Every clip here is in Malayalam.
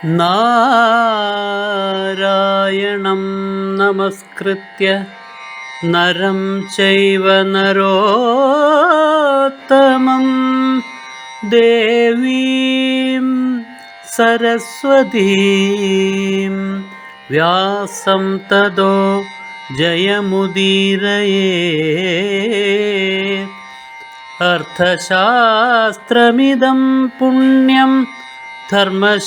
നാരായണം നമസ്കൃത്യ നരം ചൈവ നരോത്തമം ദേവീം സരസ്വതീം വ്യാസം തതോ ജയമുദീരയേ. അർത്ഥശാസ്ത്രമിദം പുണ്യം ധർമ്മശാസ്ത്രമിദം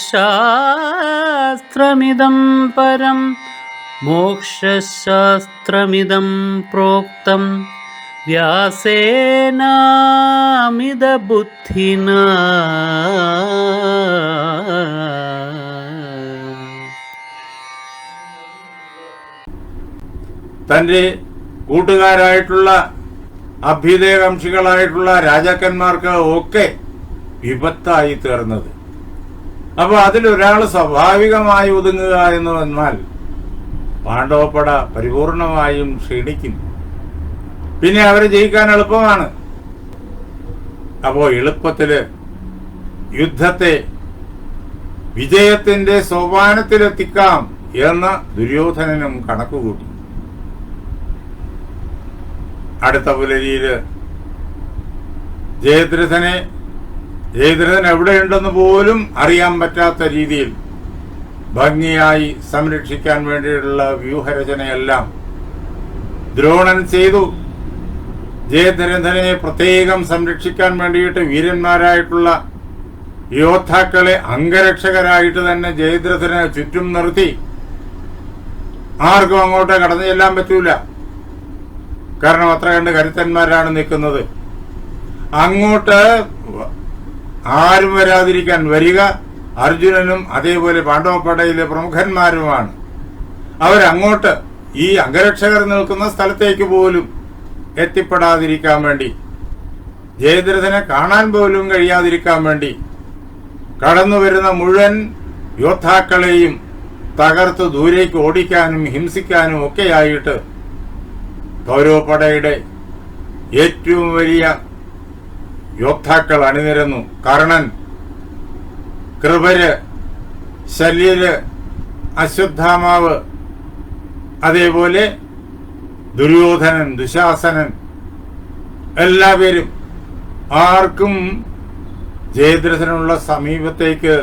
പരം മോക്ഷശാസ്ത്രമിദം പ്രോക്തം വ്യാസേനാമിത ബുദ്ധിനാ. തൻ്റെ കൂട്ടുകാരായിട്ടുള്ള അഭ്യുദയകാംക്ഷികളായിട്ടുള്ള രാജാക്കന്മാർക്ക് ഒക്കെ വിപത്തായി തീർന്നത്. അപ്പൊ അതിലൊരാൾ സ്വാഭാവികമായി ഒതുങ്ങുക എന്ന് വന്നാൽ പാണ്ഡവപ്പട പരിപൂർണമായും ക്ഷീണിക്കും. പിന്നെ അവരെ ജയിക്കാൻ എളുപ്പമാണ്. അപ്പോ എളുപ്പത്തില് യുദ്ധത്തെ വിജയത്തിന്റെ സോപാനത്തിലെത്തിക്കാം എന്ന് ദുര്യോധനനും കണക്കുകൂട്ടി. അടുത്ത പുലരിയില് ജയദ്രഥൻ എവിടെയുണ്ടെന്ന് പോലും അറിയാൻ പറ്റാത്ത രീതിയിൽ ഭംഗിയായി സംരക്ഷിക്കാൻ വേണ്ടിയുള്ള വ്യൂഹരചനയെല്ലാം ദ്രോണൻ ചെയ്തു. ജയദ്രഥനെ പ്രത്യേകം സംരക്ഷിക്കാൻ വേണ്ടിയിട്ട് വീരന്മാരായിട്ടുള്ള യോദ്ധാക്കളെ അംഗരക്ഷകരായിട്ട് തന്നെ ജയദ്രഥനെ ചുറ്റും നിർത്തി. ആർക്കും അങ്ങോട്ട് കടന്നു ചെല്ലാൻ പറ്റൂല. കാരണം അത്ര കണ്ട് കരുത്തന്മാരാണ് നിൽക്കുന്നത്. അങ്ങോട്ട് ആരും വരാതിരിക്കാൻ വരിക അർജുനനും അതേപോലെ പാണ്ഡവപ്പടയിലെ പ്രമുഖന്മാരുമാണ്. അവരങ്ങോട്ട് ഈ അംഗരക്ഷകർ നിൽക്കുന്ന സ്ഥലത്തേക്ക് പോലും എത്തിപ്പെടാതിരിക്കാൻ വേണ്ടി, ജയദ്രഥനെ കാണാൻ പോലും കഴിയാതിരിക്കാൻ വേണ്ടി കടന്നു വരുന്ന മുഴുവൻ യോദ്ധാക്കളെയും തകർത്ത് ദൂരേക്ക് ഓടിക്കാനും ഹിംസിക്കാനും ഒക്കെയായിട്ട് കൗരവപ്പടയുടെ ഏറ്റവും വലിയ യോദ്ധാക്കൾ അണിനിരന്നു. കർണൻ, കൃപര്, ശല്യര്, അശ്വത്ഥാമാവ്, അതേപോലെ ദുര്യോധനൻ, ദുശാസനൻ, എല്ലാവരും ആർക്കും ജയദ്രഥനുള്ള സമീപത്തേക്ക്,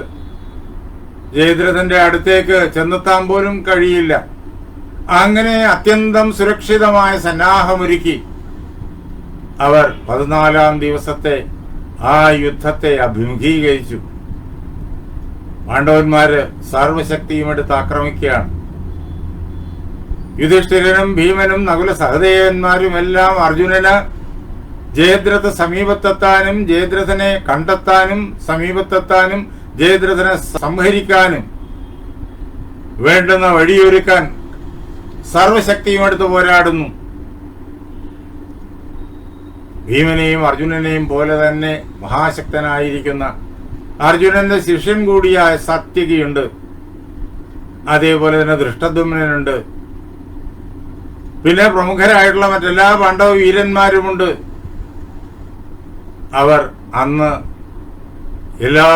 ജയദ്രഥന്റെ അടുത്തേക്ക് ചെന്നെത്താൻ പോലും കഴിയില്ല. അങ്ങനെ അത്യന്തം സുരക്ഷിതമായ സന്നാഹമൊരുക്കി അവർ 14-ാം ദിവസത്തെ ആ യുദ്ധത്തെ അഭിമുഖീകരിച്ചു. പാണ്ഡവന്മാര് സർവശക്തിയും എടുത്ത് ആക്രമിക്കുകയാണ്. യുധിഷ്ഠിരനും ഭീമനും നകുല സഹദേവന്മാരും എല്ലാം അർജുനന് ജയദ്രഥ സമീപത്തെത്താനും ജയദ്രഥനെ കണ്ടെത്താനും സമീപത്തെത്താനും ജയദ്രഥനെ സംഹരിക്കാനും വേണ്ടുന്ന വഴിയൊരുക്കാൻ സർവശക്തിയും എടുത്ത് പോരാടുന്നു. ഭീമനെയും അർജുനനെയും പോലെ തന്നെ മഹാശക്തനായിരിക്കുന്ന അർജുനന്റെ ശിഷ്യൻ കൂടിയായ സാത്യകിയുണ്ട്. അതേപോലെ തന്നെ ദൃഷ്ടദ്യുമ്നനുണ്ട്. പിന്നെ പ്രമുഖരായിട്ടുള്ള മറ്റെല്ലാ പാണ്ഡവ വീരന്മാരുമുണ്ട്. അവർ അന്ന് എല്ലാ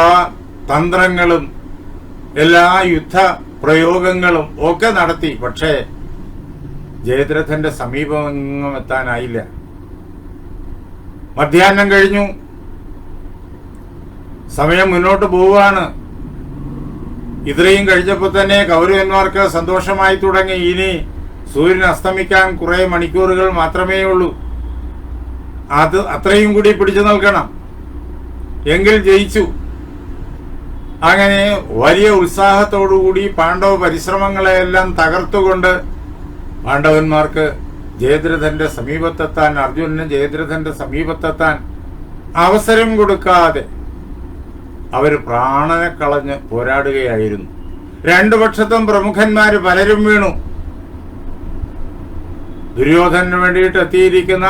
തന്ത്രങ്ങളും എല്ലാ യുദ്ധ പ്രയോഗങ്ങളും ഒക്കെ നടത്തി. പക്ഷേ ജയദ്രഥന്റെ സമീപമെങ്ങും എത്താനായില്ല. മധ്യാഹ്നം കഴിഞ്ഞു, സമയം മുന്നോട്ട് പോവുകയാണ്. ഇത്രയും കഴിഞ്ഞപ്പോൾ തന്നെ കൗരവന്മാർക്ക് സന്തോഷമായി തുടങ്ങി. ഇനി സൂര്യൻ അസ്തമിക്കാൻ കുറെ മണിക്കൂറുകൾ മാത്രമേ ഉള്ളൂ. അത് അത്രയും കൂടി പിടിച്ചു നിൽക്കണം, എങ്കിൽ ജയിച്ചു. അങ്ങനെ വലിയ ഉത്സാഹത്തോടുകൂടി പാണ്ഡവ പരിശ്രമങ്ങളെല്ലാം തകർത്തുകൊണ്ട് പാണ്ഡവന്മാർക്ക് ജയദ്രഥന്റെ സമീപത്തെത്താൻ, അർജുനന് ജയദ്രഥന്റെ സമീപത്തെത്താൻ അവസരം കൊടുക്കാതെ അവർ പ്രാണനെ കളഞ്ഞ് പോരാടുകയായിരുന്നു. രണ്ടു പക്ഷത്തും പ്രമുഖന്മാര് പലരും വീണു. ദുര്യോധനു വേണ്ടിയിട്ട് എത്തിയിരിക്കുന്ന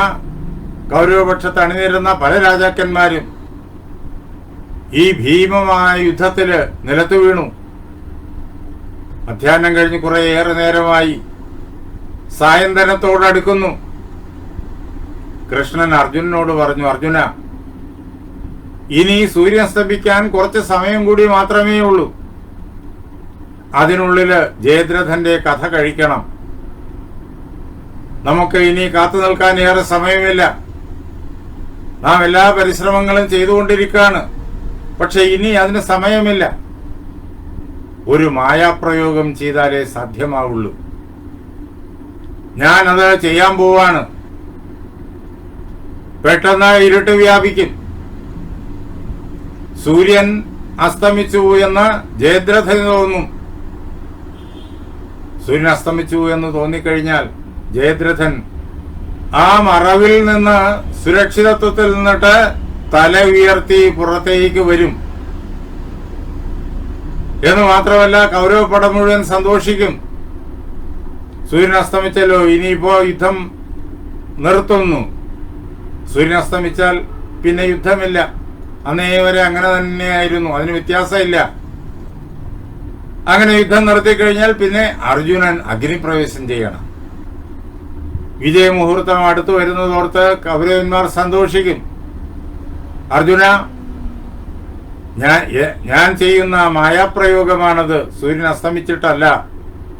കൗരവപക്ഷത്ത് അണിനിരുന്ന പല രാജാക്കന്മാരും ഈ ഭീമമായ യുദ്ധത്തില് നിലത്തു വീണു. മധ്യാഹ്നം കഴിഞ്ഞ് കുറേയേറെ നേരമായി. സായന്തനത്തോടടുക്കുന്നു. കൃഷ്ണൻ അർജുനനോട് പറഞ്ഞു, അർജുന, ഇനി സൂര്യൻ അസ്തമിക്കാൻ കുറച്ച് സമയം കൂടി മാത്രമേ ഉള്ളൂ. അതിനുള്ളില് ജയദ്രഥന്റെ കഥ കഴിക്കണം. നമുക്ക് ഇനി കാത്തു നിൽക്കാൻ ഏറെ സമയമില്ല. നാം എല്ലാ പരിശ്രമങ്ങളും ചെയ്തുകൊണ്ടിരിക്കുകയാണ്. പക്ഷെ ഇനി അതിന് സമയമില്ല. ഒരു മായാപ്രയോഗം ചെയ്താലേ സാധ്യമാവുള്ളൂ. ഞാനത് ചെയ്യാൻ പോവാണ്. പെട്ടെന്ന് ഇരുട്ട് വ്യാപിക്കും. സൂര്യൻ അസ്തമിച്ചു എന്ന് ജയദ്രഥന് തോന്നും. സൂര്യൻ അസ്തമിച്ചു എന്ന് തോന്നിക്കഴിഞ്ഞാൽ ജയദ്രഥൻ ആ മറവിൽ നിന്ന് സുരക്ഷിതത്വത്തിൽ നിന്നിട്ട് തല ഉയർത്തി പുറത്തേക്ക് വരും. എന്ന് മാത്രമല്ല, കൗരവപ്പട മുഴുവൻ സന്തോഷിക്കും. സൂര്യൻ അസ്തമിച്ചല്ലോ, ഇനിയിപ്പോ യുദ്ധം നിർത്തുന്നു. സൂര്യൻ അസ്തമിച്ചാൽ പിന്നെ യുദ്ധമില്ല. അന്നേ വരെ അങ്ങനെ തന്നെയായിരുന്നു, അതിന് വ്യത്യാസമില്ല. അങ്ങനെ യുദ്ധം നിർത്തിക്കഴിഞ്ഞാൽ പിന്നെ അർജുനൻ അഗ്നിപ്രവേശം ചെയ്യണം. വിജയമുഹൂർത്തം അടുത്തു വരുന്നതോർത്ത് കൗരവന്മാർ സന്തോഷിക്കും. അർജുന, ഞാൻ ചെയ്യുന്ന മായാപ്രയോഗമാണത്. സൂര്യൻ അസ്തമിച്ചിട്ടല്ല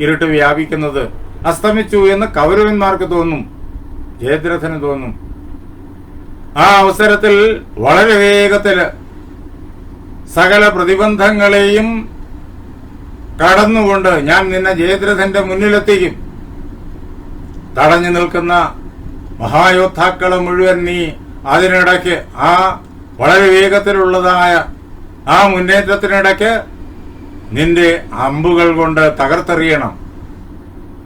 ഇരുട്ട് വ്യാപിക്കുന്നത്. അസ്തമിച്ചു എന്ന് കൗരവന്മാർക്ക് തോന്നും, ജയദ്രഥന് തോന്നും. ആ അവസരത്തിൽ വളരെ വേഗത്തില് സകല പ്രതിബന്ധങ്ങളെയും കടന്നുകൊണ്ട് ഞാൻ നിന്നെ ജയദ്രഥന്റെ മുന്നിലെത്തിക്കും. തടഞ്ഞു നിൽക്കുന്ന മഹായോദ്ധാക്കളെ മുഴുവൻ നീ അതിനിടയ്ക്ക് ആ വളരെ വേഗത്തിലുള്ളതായ ആ മുന്നേറ്റത്തിനിടയ്ക്ക് നിന്റെ അമ്പുകൾ കൊണ്ട് തകർത്തെറിയണം.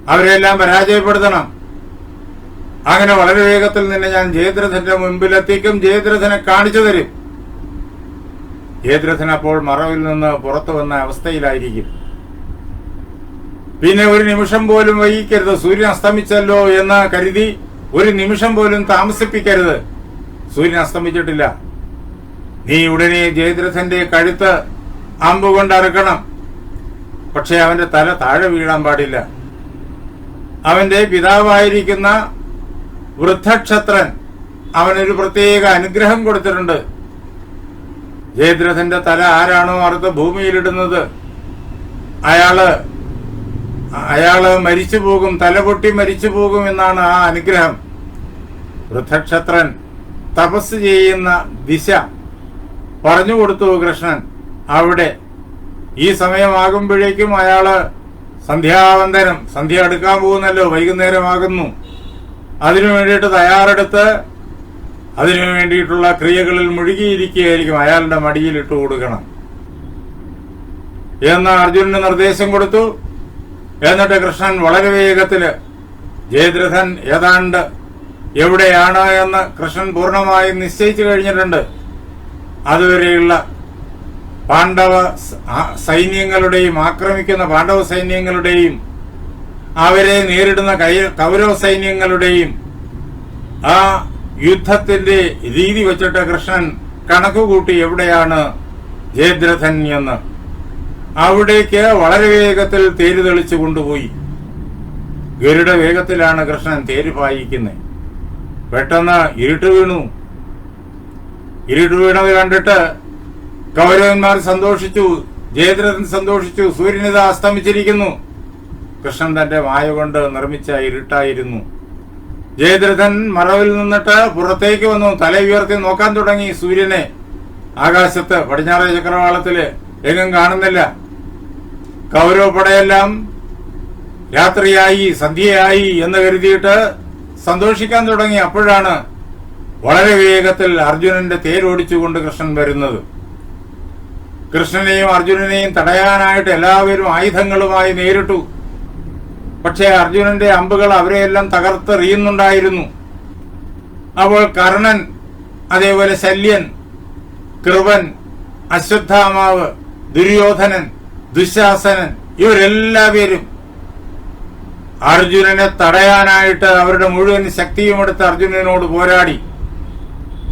അവരെല്ലാം പരാജയപ്പെടുത്തണം. അങ്ങനെ വളരെ വേഗത്തിൽ നിന്നെ ഞാൻ ജയദ്രഥന്റെ മുൻപിലെത്തിക്കും. ജയദ്രഥനെ കാണിച്ചു തരും. ജയദ്രഥൻ അപ്പോൾ മറവിൽ നിന്ന് പുറത്തു വന്ന അവസ്ഥയിലായിരിക്കും. പിന്നെ ഒരു നിമിഷം പോലും വൈകിക്കരുത്. സൂര്യൻ അസ്തമിച്ചല്ലോ എന്ന് കരുതി ഒരു നിമിഷം പോലും താമസിപ്പിക്കരുത്. സൂര്യൻ അസ്തമിച്ചിട്ടില്ല. നീ ഉടനെ ജയദ്രഥന്റെ കഴുത്ത് അമ്പുകൊണ്ട് അറുക്കണം. പക്ഷെ അവന്റെ തല താഴെ വീഴാൻ പാടില്ല. അവന്റെ പിതാവായിരിക്കുന്ന വൃദ്ധക്ഷത്രൻ അവനൊരു പ്രത്യേക അനുഗ്രഹം കൊടുത്തിട്ടുണ്ട്. ജയദ്രഥന്റെ തല ആരാണോ അറുത്ത് ഭൂമിയിലിടുന്നത് അയാള് മരിച്ചു പോകും, തലപൊട്ടി മരിച്ചു പോകും എന്നാണ് ആ അനുഗ്രഹം. വൃദ്ധക്ഷത്രൻ തപസ് ചെയ്യുന്ന ദിശ പറഞ്ഞുകൊടുത്തു കൃഷ്ണൻ. അവിടെ ഈ സമയമാകുമ്പോഴേക്കും അയാള് സന്ധ്യാവന്ദനം, സന്ധ്യ അടുക്കാൻ പോകുന്നല്ലോ, വൈകുന്നേരമാകുന്നു. അതിനു വേണ്ടിയിട്ട് തയ്യാറെടുത്ത് അതിനു വേണ്ടിയിട്ടുള്ള ക്രിയകളിൽ മുഴുകിയിരിക്കുകയായിരിക്കും. അയാളുടെ മടിയിൽ ഇട്ടു കൊടുക്കണം എന്ന് അർജുനന് നിർദ്ദേശം കൊടുത്തു. എന്നിട്ട് കൃഷ്ണൻ വളരെ വേഗത്തില് ജയദ്രഥൻ ഏതാണ്ട് എവിടെയാണ് എന്ന് കൃഷ്ണൻ പൂർണ്ണമായും നിശ്ചയിച്ചു കഴിഞ്ഞിട്ടുണ്ട്. അതുവരെയുള്ള പാണ്ഡവ സൈന്യങ്ങളുടെയും ആക്രമിക്കുന്ന പാണ്ഡവ സൈന്യങ്ങളുടെയും അവരെ നേരിടുന്ന കൗരവ സൈന്യങ്ങളുടെയും ആ യുദ്ധത്തിന്റെ രീതി വെച്ചിട്ട് കൃഷ്ണൻ കണക്കുകൂട്ടി എവിടെയാണ് ജയദ്രഥൻ എന്ന്. അവിടേക്ക് വളരെ വേഗത്തിൽ തേര് തെളിച്ചു കൊണ്ടുപോയി. ഗരുഡ വേഗത്തിലാണ് കൃഷ്ണൻ തേര് പായിക്കുന്നത്. പെട്ടെന്ന് ഇരുട്ട് വീണു. ഇരുട്ട് വീണത് കണ്ടിട്ട് കൗരവന്മാർ സന്തോഷിച്ചു, ജയദ്രഥൻ സന്തോഷിച്ചു. സൂര്യനിത അസ്തമിച്ചിരിക്കുന്നു. കൃഷ്ണൻ തന്റെ മായ കൊണ്ട് നിർമ്മിച്ച ഇരുട്ടായിരുന്നു. ജയദ്രഥൻ മറവിൽ നിന്നിട്ട് പുറത്തേക്ക് വന്നു. തല ഉയർത്തി നോക്കാൻ തുടങ്ങി സൂര്യനെ. ആകാശത്ത് പടിഞ്ഞാറേ ചക്രവാളത്തില് എങ്ങും കാണുന്നില്ല. കൗരവപ്പടയെല്ലാം രാത്രിയായി, സന്ധ്യയായി എന്ന് കരുതിയിട്ട് സന്തോഷിക്കാൻ തുടങ്ങി. അപ്പോഴാണ് വളരെ വേഗത്തിൽ അർജുനന്റെ തേരോടിച്ചുകൊണ്ട് കൃഷ്ണൻ വരുന്നത്. കൃഷ്ണനെയും അർജുനനെയും തടയാനായിട്ട് എല്ലാവരും ആയുധങ്ങളുമായി നേരിട്ടു. പക്ഷേ അർജുനന്റെ അമ്പുകൾ അവരെയെല്ലാം തകർത്തെറിയുന്നുണ്ടായിരുന്നു. അപ്പോൾ കർണൻ, അതേപോലെ ശല്യൻ, കൃപൻ, അശ്വത്ഥാമാവ്, ദുര്യോധനൻ, ദുശാസനൻ, ഇവരെല്ലാവരും അർജുനനെ തടയാനായിട്ട് അവരുടെ മുഴുവൻ ശക്തിയും എടുത്ത് അർജുനനോട് പോരാടി.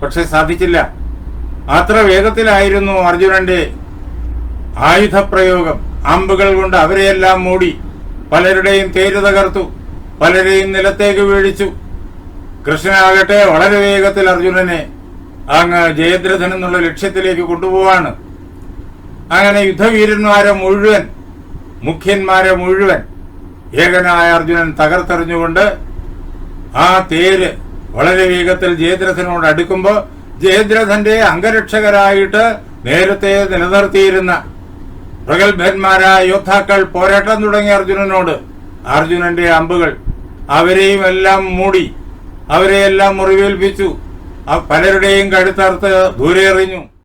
പക്ഷെ സാധിച്ചില്ല. അത്ര വേഗത്തിലായിരുന്നു അർജുനന്റെ ആയുധപ്രയോഗം. അമ്പുകൾ കൊണ്ട് അവരെയെല്ലാം മൂടി. പലരുടെയും തേര് തകർത്തു, പലരെയും നിലത്തേക്ക് വീഴിച്ചു. കൃഷ്ണനാകട്ടെ വളരെ വേഗത്തിൽ അർജുനനെ അങ്ങ് ജയദ്രഥൻ എന്നുള്ള ലക്ഷ്യത്തിലേക്ക് കൊണ്ടുപോവാണ്. അങ്ങനെ യുദ്ധവീരന്മാരെ മുഴുവൻ മുഖ്യന്മാരെ മുഴുവൻ ഏകനായ അർജുനൻ തകർത്തെറിഞ്ഞുകൊണ്ട് ആ തേര് വളരെ വേഗത്തിൽ ജയദ്രഥനോട് അടുക്കുമ്പോൾ ജയദ്രഥന്റെ അംഗരക്ഷകരായിട്ട് നേരത്തെ നിലനിർത്തിയിരുന്ന പ്രഗത്ഭന്മാരായ യോദ്ധാക്കൾ പോരാട്ടം തുടങ്ങിയ അർജുനനോട് അർജുനന്റെ അമ്പുകൾ അവരെയും എല്ലാം മൂടി, അവരെയെല്ലാം മുറിവേൽപ്പിച്ചു. പലരുടെയും കഴുത്തറുത്ത് ദൂരെ എറിഞ്ഞു.